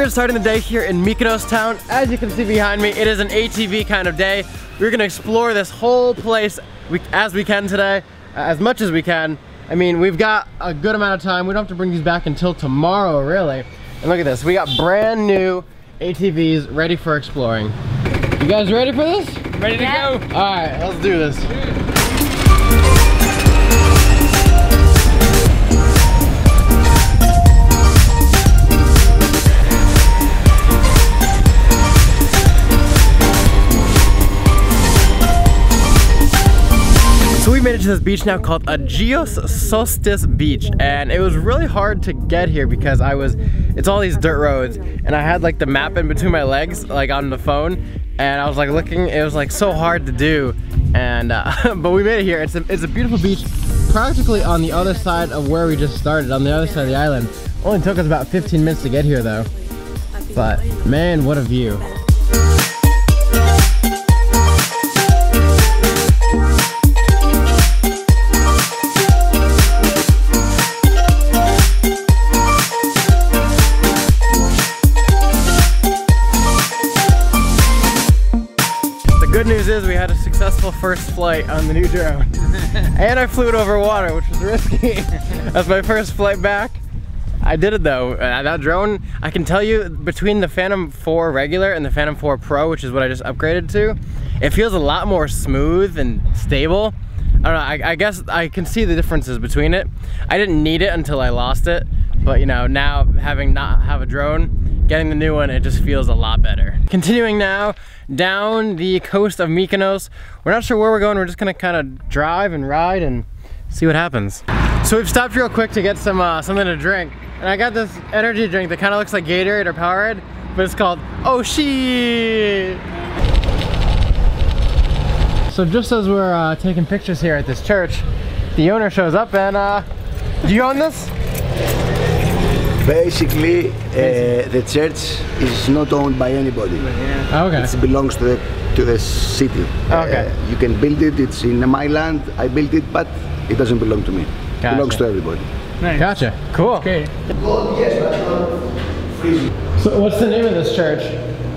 are starting the day here in Mykonos Town. As you can see behind me, it is an ATV kind of day. We're gonna explore this whole place as we can today, as much as we can. I mean, we've got a good amount of time. We don't have to bring these back until tomorrow, really. And look at this, we got brand new ATVs ready for exploring. You guys ready for this? Ready to go. All right, let's do this. So we made it to this beach now called Geo Solstice Beach, and it was really hard to get here because it's all these dirt roads, and I had like the map in between my legs, like on the phone, and I was like looking, it was like so hard to do, and but we made it here. It's a beautiful beach, practically on the other side of where we just started, on the other side of the island. Only took us about 15 minutes to get here though, but man, what a view. Good news is we had a successful first flight on the new drone. And I flew it over water, which was risky. That's my first flight back. I did it though. That drone, I can tell you, between the Phantom 4 regular and the Phantom 4 Pro, which is what I just upgraded to, it feels a lot more smooth and stable. I don't know, I guess I can see the differences between it. I didn't need it until I lost it, but you know, now having not have a drone, getting the new one, it just feels a lot better. Continuing now down the coast of Mykonos. We're not sure where we're going. We're just gonna kind of drive and ride and see what happens. So we've stopped real quick to get some something to drink, and I got this energy drink that kind of looks like Gatorade or Powerade, but it's called Oh Shit. So just as we're taking pictures here at this church, the owner shows up and do you own this? Basically, the church is not owned by anybody. Okay. It belongs to the city. Okay. You can build it. It's in my land. I built it, but it doesn't belong to me. Gotcha. It belongs to everybody. Nice. Gotcha. Cool. Okay. Yes, but not freezing. So what's the name of this church?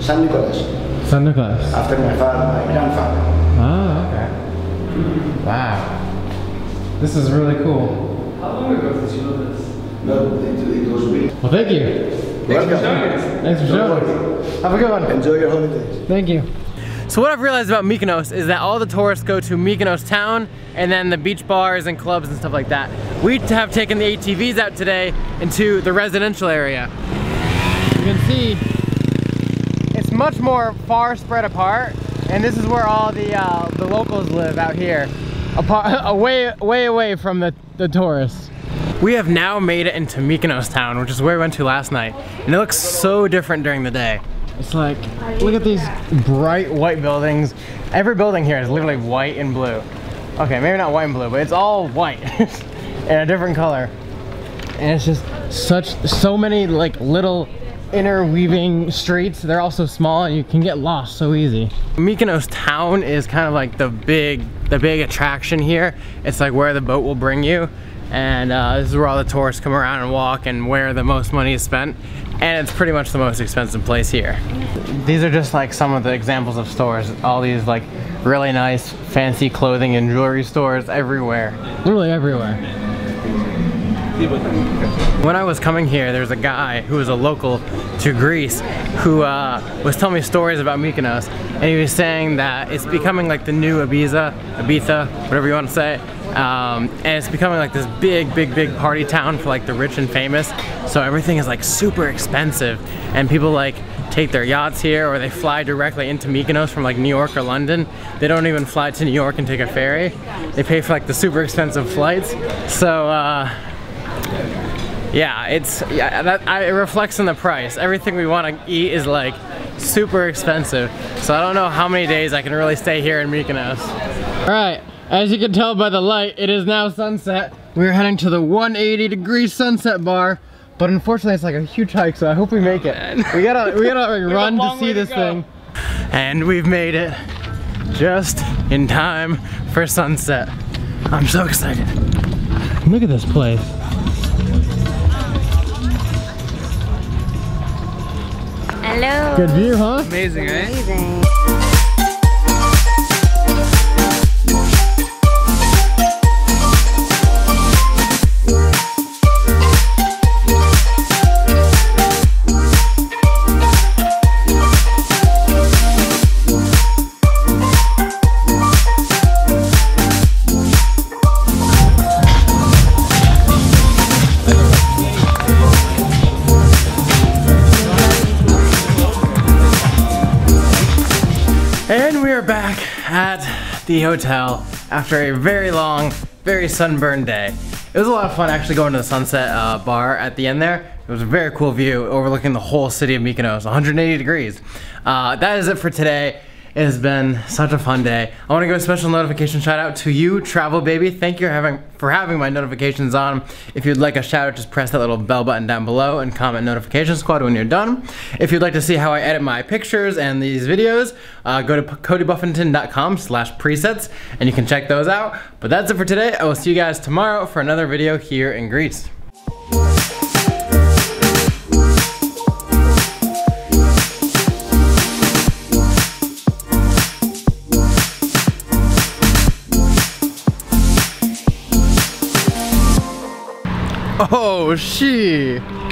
San Nicholas. San Nicholas. After my grandfather. Oh, okay. Wow. This is really cool. How long ago did you know this? No, it was built. Well, thank you. Welcome. Thanks for showing us. Have a good one. Enjoy your holidays. Thank you. So what I've realized about Mykonos is that all the tourists go to Mykonos Town and then the beach bars and clubs and stuff like that. We have taken the ATVs out today into the residential area. You can see it's much more far spread apart, and this is where all the locals live out here, way away from the tourists. We have now made it into Mykonos Town, which is where we went to last night, and it looks so different during the day. It's like, look at these bright white buildings. Every building here is literally white and blue. Okay, maybe not white and blue, but it's all white in a different color. And it's just so many like little interweaving streets. They're all so small and you can get lost so easy. Mykonos Town is kind of like the big attraction here. It's like where the boat will bring you. And this is where all the tourists come around and walk and where the most money is spent. And it's pretty much the most expensive place here. These are just like some of the examples of stores. All these like really nice fancy clothing and jewelry stores everywhere. Literally everywhere. When I was coming here, there's a guy who was a local to Greece who was telling me stories about Mykonos, and he was saying that it's becoming like the new Ibiza, whatever you want to say, and it's becoming like this big party town for like the rich and famous. So everything is like super expensive, and people like take their yachts here, or they fly directly into Mykonos from like New York or London. They don't even fly to New York and take a ferry. They pay for like the super expensive flights. So yeah, it reflects in the price. Everything we want to eat is like super expensive. So I don't know how many days I can really stay here in Mykonos. All right, as you can tell by the light, it is now sunset. We're heading to the 180-degree sunset bar, but unfortunately it's like a huge hike, so I hope we make it. We gotta run to see this thing. And we've made it just in time for sunset. I'm so excited. Look at this place. Hello. Good view, huh? Amazing, eh? Amazing. And we are back at the hotel after a very long, very sunburned day. It was a lot of fun actually going to the sunset bar at the end there. It was a very cool view overlooking the whole city of Mykonos, 180 degrees. That is it for today. It has been such a fun day. I want to give a special notification shout out to you, Travel Baby. Thank you for having my notifications on. If you'd like a shout out, just press that little bell button down below and comment Notification Squad when you're done. If you'd like to see how I edit my pictures and these videos, go to codybuffinton.com/presets and you can check those out. But that's it for today. I will see you guys tomorrow for another video here in Greece. Oh, she.